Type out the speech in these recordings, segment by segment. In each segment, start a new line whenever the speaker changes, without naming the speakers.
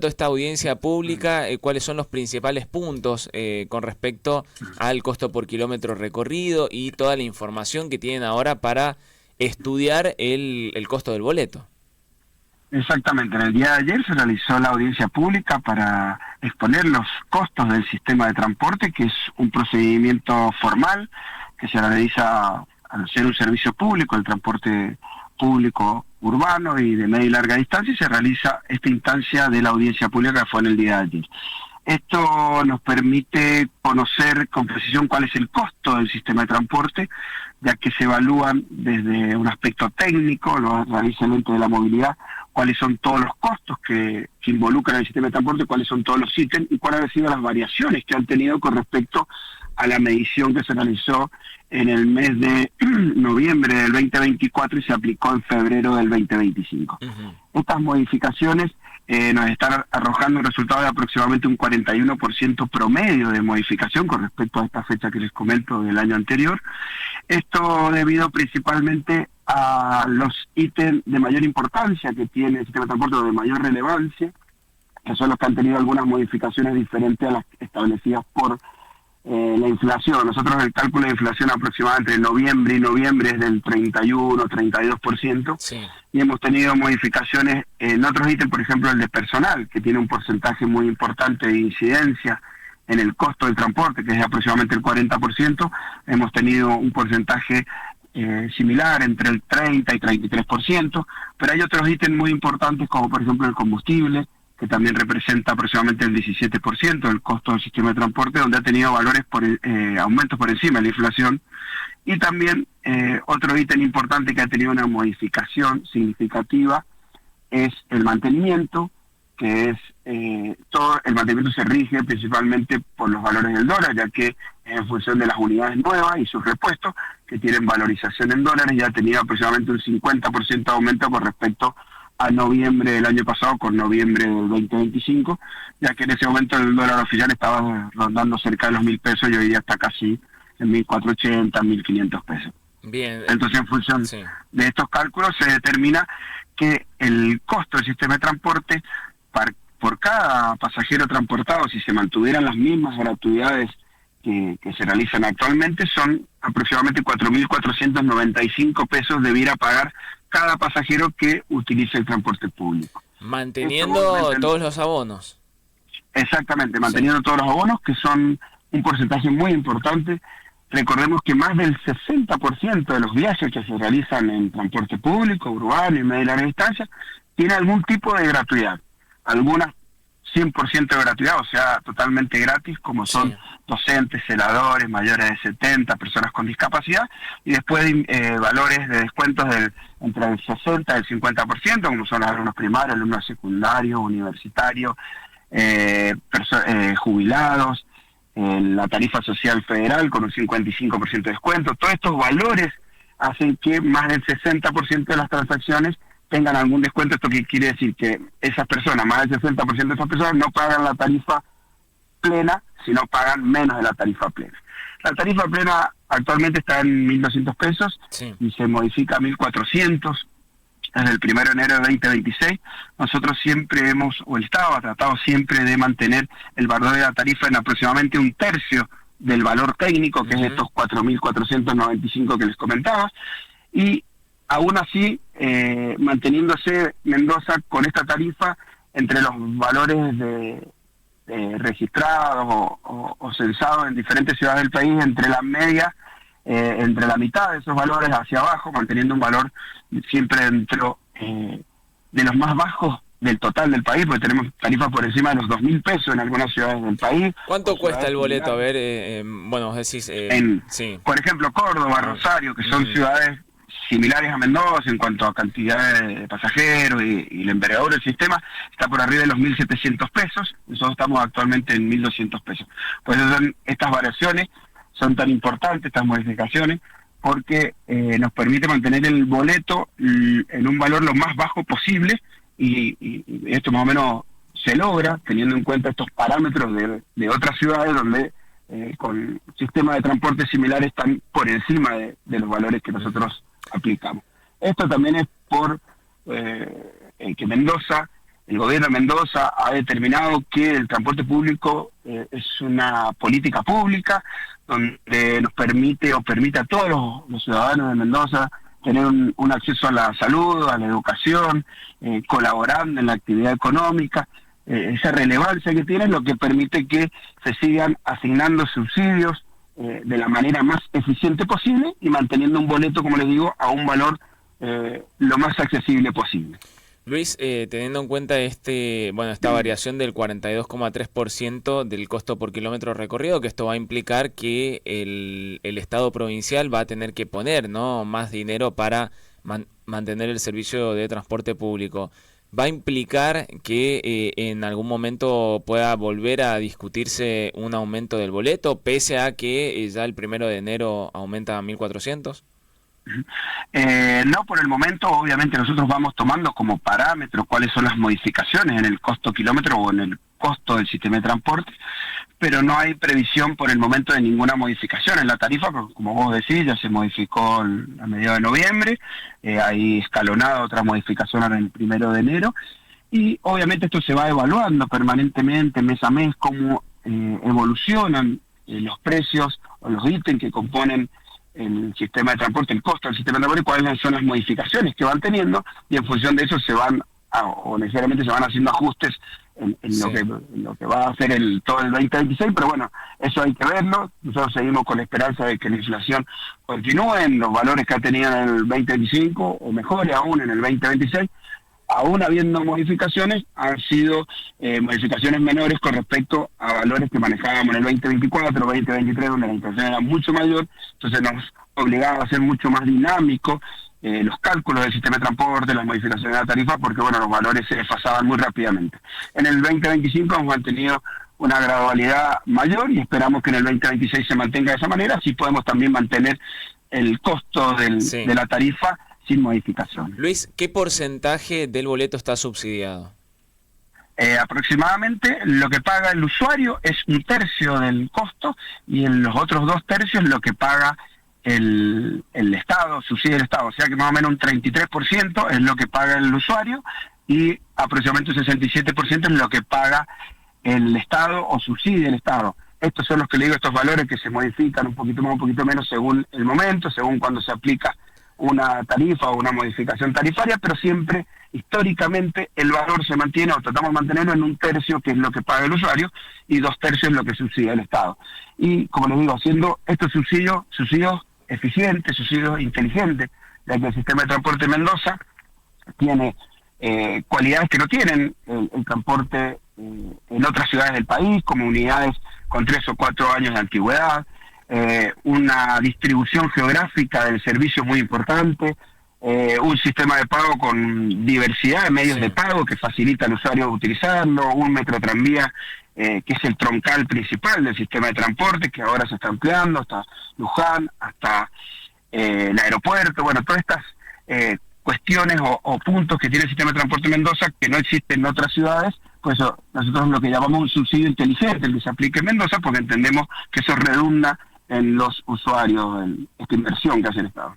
esta audiencia pública, cuáles son los principales puntos con respecto al costo por kilómetro recorrido y toda la información que tienen ahora para estudiar el costo del boleto.
Exactamente, en el día de ayer se realizó la audiencia pública para exponer los costos del sistema de transporte, que es un procedimiento formal que se realiza al ser un servicio público, el transporte público urbano y de media y larga distancia, y se realiza esta instancia de la audiencia pública que fue en el día de ayer. Esto nos permite conocer con precisión cuál es el costo del sistema de transporte, ya que se evalúan desde un aspecto técnico, lo realiza el ente de la movilidad, cuáles son todos los costos que involucran el sistema de transporte, cuáles son todos los ítems y cuáles han sido las variaciones que han tenido con respecto a la medición que se realizó en el mes de noviembre del 2024 y se aplicó en febrero del 2025. Estas modificaciones nos están arrojando un resultado de aproximadamente un 41% promedio de modificación con respecto a esta fecha que les comento del año anterior. Esto debido principalmente a los ítems de mayor importancia que tiene el sistema de transporte o de mayor relevancia, que son los que han tenido algunas modificaciones diferentes a las establecidas por la inflación. Nosotros el cálculo de inflación aproximadamente entre noviembre y noviembre es del 31-32%, sí. Y hemos tenido modificaciones en otros ítems, por ejemplo el de personal, que tiene un porcentaje muy importante de incidencia en el costo del transporte, que es aproximadamente el 40%, hemos tenido un porcentaje similar entre el 30 y 33%, pero hay otros ítems muy importantes como por ejemplo el combustible, que también representa aproximadamente el 17% del costo del sistema de transporte, donde ha tenido valores aumentos por encima de la inflación. Y también otro ítem importante que ha tenido una modificación significativa es el mantenimiento, que es todo el mantenimiento se rige principalmente por los valores del dólar, ya que en función de las unidades nuevas y sus repuestos, que tienen valorización en dólares, ya ha tenido aproximadamente un 50% de aumento con respecto a noviembre del año pasado con noviembre del 2025, ya que en ese momento el dólar oficial estaba rondando cerca de los 1.000 pesos y hoy día está casi en 1.480, 1.500 pesos.
Bien.
Entonces, en función de estos cálculos se determina que el costo del sistema de transporte por cada pasajero transportado, si se mantuvieran las mismas gratuidades que se realizan actualmente, son aproximadamente 4.495 pesos debiera pagar cada pasajero que utilice el transporte público.
Manteniendo todos los abonos.
Exactamente, manteniendo todos los abonos, que son un porcentaje muy importante. Recordemos que más del 60% de los viajes que se realizan en transporte público, urbano y media y larga distancia, tiene algún tipo de gratuidad. Algunas 100% de gratuidad, o sea, totalmente gratis, como son docentes, celadores, mayores de 70, personas con discapacidad, y después valores de descuentos entre el 60 y el 50%, como son los alumnos primarios, alumnos secundarios, universitarios, jubilados, la tarifa social federal con un 55% de descuento. Todos estos valores hacen que más del 60% de las transacciones tengan algún descuento. Esto que quiere decir que esas personas, más del 60% de esas personas no pagan la tarifa plena, sino pagan menos de la tarifa plena. La tarifa plena actualmente está en 1.200 pesos y se modifica a 1.400 desde el 1 de enero de 2026. Nosotros siempre el Estado ha tratado siempre de mantener el valor de la tarifa en aproximadamente un tercio del valor técnico, que es estos 4.495 que les comentaba, y aún así, manteniéndose Mendoza con esta tarifa entre los valores registrados o censados en diferentes ciudades del país, entre la media, entre la mitad de esos valores hacia abajo, manteniendo un valor siempre dentro de los más bajos del total del país, porque tenemos tarifas por encima de los 2.000 pesos en algunas ciudades del país.
¿Cuánto cuesta el boleto? A ver, bueno, vos decís...
Por ejemplo, Córdoba, Rosario, que son ciudades similares a Mendoza en cuanto a cantidad de pasajeros y la envergadura del sistema, está por arriba de los 1.700 pesos, nosotros estamos actualmente en 1.200 pesos. Por eso estas variaciones son tan importantes, estas modificaciones, porque nos permite mantener el boleto en un valor lo más bajo posible, y esto más o menos se logra teniendo en cuenta estos parámetros de otras ciudades donde con sistemas de transporte similares están por encima de los valores que nosotros aplicamos. Esto también es por que Mendoza el gobierno de Mendoza ha determinado que el transporte público es una política pública donde nos permite o permite a todos los ciudadanos de Mendoza tener un acceso a la salud, a la educación, colaborando en la actividad económica. Esa relevancia que tiene es lo que permite que se sigan asignando subsidios de la manera más eficiente posible y manteniendo un boleto, como les digo, a un valor lo más accesible posible.
Luis, teniendo en cuenta esta variación del 42,3% del costo por kilómetro recorrido, que esto va a implicar que el Estado provincial va a tener que poner, ¿no?, más dinero para mantener el servicio de transporte público. ¿Va a implicar que en algún momento pueda volver a discutirse un aumento del boleto, pese a que ya el 1 de enero aumenta a 1.400?
No, por el momento, obviamente nosotros vamos tomando como parámetro cuáles son las modificaciones en el costo kilómetro o en el costo del sistema de transporte, pero no hay previsión por el momento de ninguna modificación en la tarifa, porque como vos decís, ya se modificó a mediados de noviembre, hay escalonada otra modificación ahora el 1 de enero, y obviamente esto se va evaluando permanentemente, mes a mes, cómo evolucionan los precios o los ítems que componen el sistema de transporte, el costo del sistema de transporte, cuáles son las modificaciones que van teniendo, y en función de eso se van, o necesariamente se van haciendo ajustes en lo que va a hacer todo el 2026, pero bueno, eso hay que verlo. Nosotros seguimos con la esperanza de que la inflación continúe en los valores que ha tenido en el 2025, o mejore aún en el 2026, aún habiendo modificaciones, han sido modificaciones menores con respecto a valores que manejábamos en el 2024, 2023, donde la inflación era mucho mayor, entonces nos obligaba a ser mucho más dinámico los cálculos del sistema de transporte, las modificaciones de la tarifa, porque bueno, los valores se desfasaban muy rápidamente. En el 2025 hemos mantenido una gradualidad mayor y esperamos que en el 2026 se mantenga de esa manera, así podemos también mantener el costo de la tarifa sin modificación.
Luis, ¿qué porcentaje del boleto está subsidiado?
Aproximadamente lo que paga el usuario es 1/3 del costo, y en los otros 2/3 lo que paga el Estado, subsidia el Estado, o sea que más o menos un 33% es lo que paga el usuario y aproximadamente un 67% es lo que paga el Estado o subsidia el Estado. Estos son los que le digo, estos valores que se modifican un poquito más, un poquito menos según el momento, según cuando se aplica una tarifa o una modificación tarifaria, pero siempre históricamente el valor se mantiene, o tratamos de mantenerlo en 1/3, que es lo que paga el usuario, y 2/3 es lo que subsidia el Estado. Y como les digo, haciendo estos subsidios eficientes, subsidios inteligentes, ya que el sistema de transporte de Mendoza tiene cualidades que no tienen el transporte en otras ciudades del país, como unidades con 3 o 4 años de antigüedad, una distribución geográfica del servicio muy importante, un sistema de pago con diversidad de medios de pago que facilita al usuario utilizarlo, un metro tranvía que es el troncal principal del sistema de transporte, que ahora se está ampliando hasta Luján, hasta el aeropuerto, bueno, todas estas cuestiones o puntos que tiene el sistema de transporte de Mendoza que no existen en otras ciudades, pues eso, nosotros lo que llamamos un subsidio inteligente, el que se aplique en Mendoza, porque entendemos que eso redunda en los usuarios, en esta inversión que hace el Estado.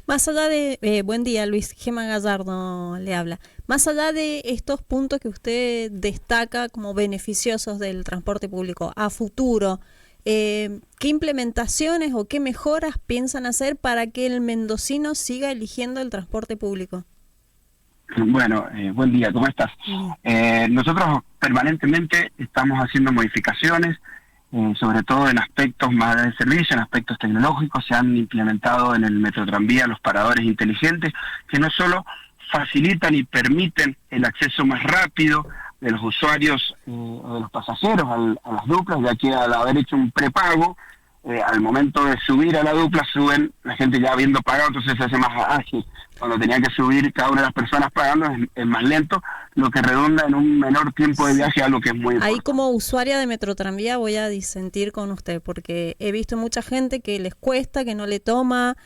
Más allá de, buen día Luis, Gema Gallardo le habla, más allá de estos puntos que usted destaca como beneficiosos del transporte público a futuro, ¿qué implementaciones o qué mejoras piensan hacer para que el mendocino siga eligiendo el transporte público?
Bueno, buen día, ¿cómo estás? Nosotros permanentemente estamos haciendo modificaciones, sobre todo en aspectos más de servicio, en aspectos tecnológicos. Se han implementado en el metrotranvía los paradores inteligentes, que no solo facilitan y permiten el acceso más rápido de los usuarios o de los pasajeros a las duplas, ya que al haber hecho un prepago, al momento de subir a la dupla suben la gente ya habiendo pagado, entonces se hace más ágil. Cuando tenía que subir cada una de las personas pagando es más lento, lo que redunda en un menor tiempo de viaje, algo que es muy importante.
Ahí como usuaria de Metrotranvía voy a disentir con usted, porque he visto mucha gente que les cuesta, que no le toma,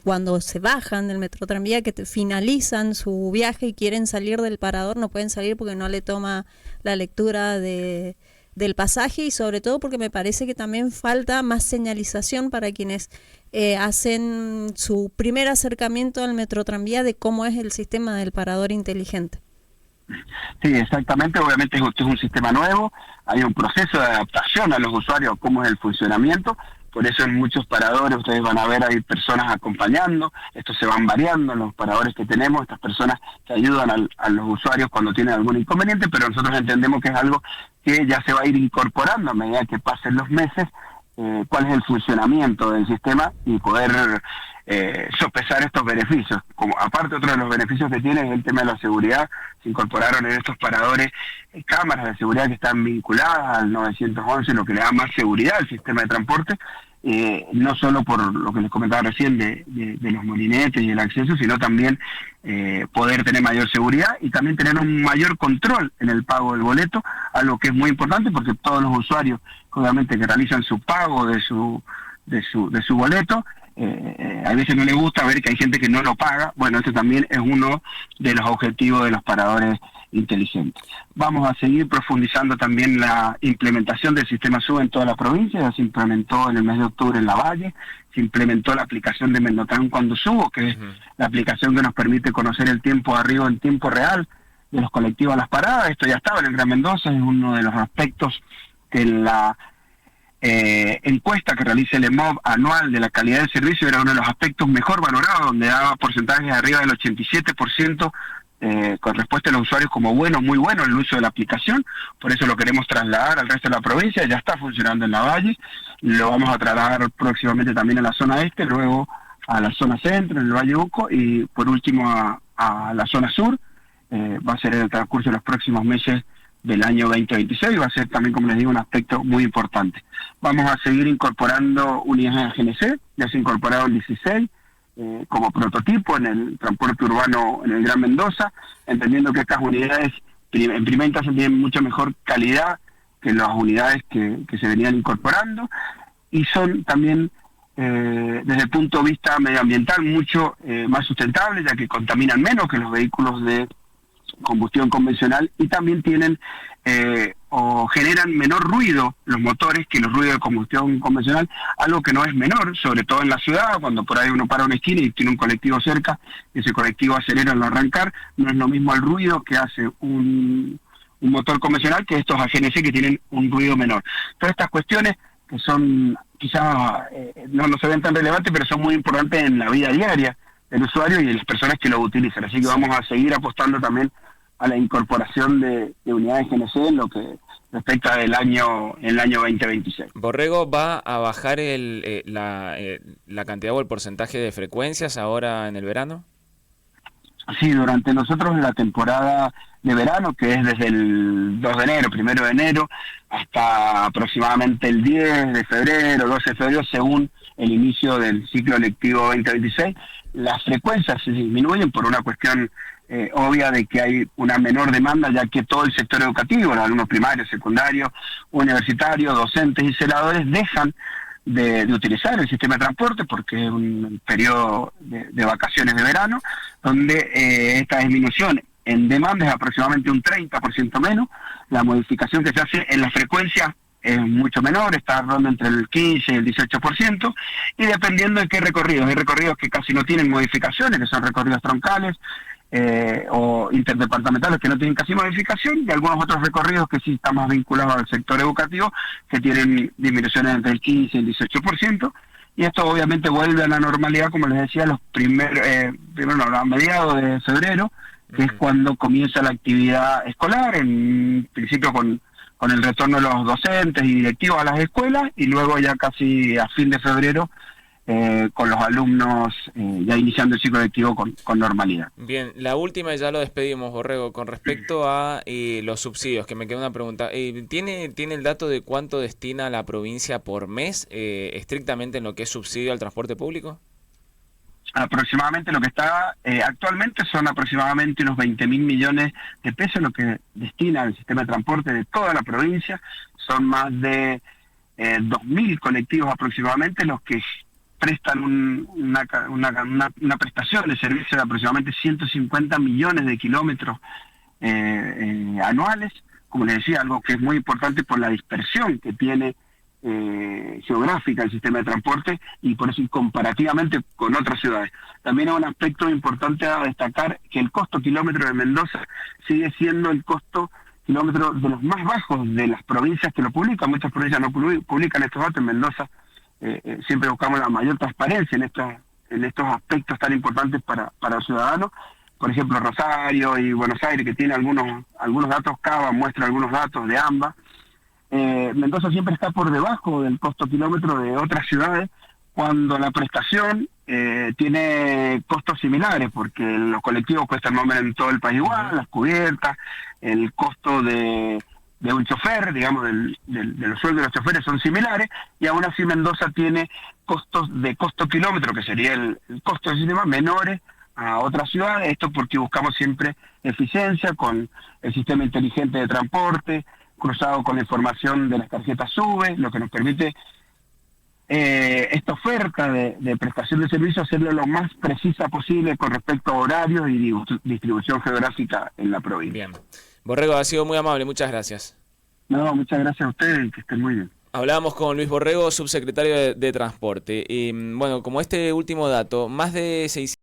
cuando se bajan del Metrotranvía, que finalizan su viaje y quieren salir del parador, no pueden salir porque no le toma la lectura del pasaje, y sobre todo porque me parece que también falta más señalización para quienes hacen su primer acercamiento al Metrotranvía de cómo es el sistema del parador inteligente.
Sí, exactamente. Obviamente esto es un sistema nuevo, hay un proceso de adaptación a los usuarios, cómo es el funcionamiento. Por eso en muchos paradores ustedes van a ver hay personas acompañando, estos se van variando en los paradores que tenemos, estas personas que ayudan a los usuarios cuando tienen algún inconveniente, pero nosotros entendemos que es algo que ya se va a ir incorporando a medida que pasen los meses, cuál es el funcionamiento del sistema y poder sopesar estos beneficios. Como aparte, otro de los beneficios que tiene es el tema de la seguridad. Se incorporaron en estos paradores cámaras de seguridad que están vinculadas al 911, lo que le da más seguridad al sistema de transporte, no solo por lo que les comentaba recién de los molinetes y el acceso, sino también poder tener mayor seguridad y también tener un mayor control en el pago del boleto, algo que es muy importante porque todos los usuarios, obviamente, que realizan su pago de su boleto, a veces no les gusta ver que hay gente que no lo paga. Bueno, este también es uno de los objetivos de los paradores inteligentes. Vamos a seguir profundizando también la implementación del sistema SUBE en toda la provincia. Ya se implementó en el mes de octubre en La Valle, se implementó la aplicación de Mendotran Cuando Subo, que es la aplicación que nos permite conocer el tiempo de arribo en tiempo real de los colectivos a las paradas. Esto ya estaba en el Gran Mendoza, es uno de los aspectos que la encuesta que realiza el EMOB anual de la calidad del servicio era uno de los aspectos mejor valorados, donde daba porcentajes arriba del 87% con respuesta a los usuarios como bueno, muy bueno el uso de la aplicación. Por eso lo queremos trasladar al resto de la provincia. Ya está funcionando en La Valle, lo vamos a trasladar próximamente también a la zona este, luego a la zona centro, en el Valle Uco, y por último a la zona sur. Va a ser en el transcurso de los próximos meses del año 2026, va a ser también, como les digo, un aspecto muy importante. Vamos a seguir incorporando unidades de GNC, ya se incorporaron 16 como prototipo en el transporte urbano en el Gran Mendoza, entendiendo que estas unidades en primera instancia tienen mucha mejor calidad que las unidades que se venían incorporando, y son también desde el punto de vista medioambiental mucho más sustentables, ya que contaminan menos que los vehículos de combustión convencional, y también tienen o generan menor ruido los motores que los ruidos de combustión convencional, algo que no es menor, sobre todo en la ciudad, cuando por ahí uno para una esquina y tiene un colectivo cerca, y ese colectivo acelera al arrancar, no es lo mismo el ruido que hace un motor convencional que estos AGNC que tienen un ruido menor. Todas estas cuestiones que son quizás no se ven tan relevantes, pero son muy importantes en la vida diaria del usuario y de las personas que lo utilizan. Así que vamos a seguir apostando también a la incorporación de unidades GNC en lo que respecta del año 2026.
¿Borrego va a bajar la cantidad o el porcentaje de frecuencias ahora en el verano?
Sí, durante nosotros en la temporada de verano, que es desde el 2 de enero, 1 de enero, hasta aproximadamente el 10 de febrero, 12 de febrero, según el inicio del ciclo lectivo 2026, las frecuencias se disminuyen por una cuestión obvia de que hay una menor demanda, ya que todo el sector educativo, los alumnos primarios, secundarios, universitarios, docentes y celadores dejan de utilizar el sistema de transporte porque es un periodo de vacaciones de verano, donde esta disminución en demanda es aproximadamente un 30% menos. La modificación que se hace en la frecuencia es mucho menor, está rondando entre el 15 y el 18%, y dependiendo de qué recorridos. Hay recorridos que casi no tienen modificaciones, que son recorridos troncales o interdepartamentales que no tienen casi modificación, y algunos otros recorridos que sí están más vinculados al sector educativo, que tienen disminuciones entre el 15 y el 18%, y esto obviamente vuelve a la normalidad, como les decía, a mediados de febrero, que es cuando comienza la actividad escolar, en principio con el retorno de los docentes y directivos a las escuelas, y luego ya casi a fin de febrero con los alumnos ya iniciando el ciclo lectivo con normalidad.
Bien, la última y ya lo despedimos, Borrego, con respecto a los subsidios, que me queda una pregunta. ¿Tiene el dato de cuánto destina la provincia por mes estrictamente en lo que es subsidio al transporte público?
Aproximadamente lo que está actualmente son aproximadamente unos 20.000 millones de pesos lo que destina el sistema de transporte de toda la provincia. Son más de 2.000 colectivos aproximadamente los que prestan una prestación de servicio de aproximadamente 150 millones de kilómetros anuales. Como les decía, algo que es muy importante por la dispersión que tiene geográfica del sistema de transporte y por eso y comparativamente con otras ciudades. También hay un aspecto importante a destacar, que el costo kilómetro de Mendoza sigue siendo el costo kilómetro de los más bajos de las provincias que lo publican. Muchas provincias no publican estos datos. En Mendoza siempre buscamos la mayor transparencia en estos aspectos tan importantes para los ciudadanos. Por ejemplo, Rosario y Buenos Aires, que tiene algunos datos, Cava muestra algunos datos de AMBA. Mendoza siempre está por debajo del costo kilómetro de otras ciudades, cuando la prestación tiene costos similares, porque los colectivos cuestan más o menos en todo el país igual, las cubiertas, el costo de un chofer, digamos, de los sueldos de los choferes son similares, y aún así Mendoza tiene costos de costo kilómetro, que sería el costo del sistema, menores a otras ciudades. Esto porque buscamos siempre eficiencia con el sistema inteligente de transporte, cruzado con la información de las tarjetas SUBE, lo que nos permite esta oferta de prestación de servicios hacerlo lo más precisa posible con respecto a horarios y distribución geográfica en la provincia.
Bien. Borrego, ha sido muy amable, muchas gracias.
No, muchas gracias a ustedes y que estén muy bien.
Hablábamos con Luis Borrego, subsecretario de Transporte. Y bueno, como este último dato, más de 600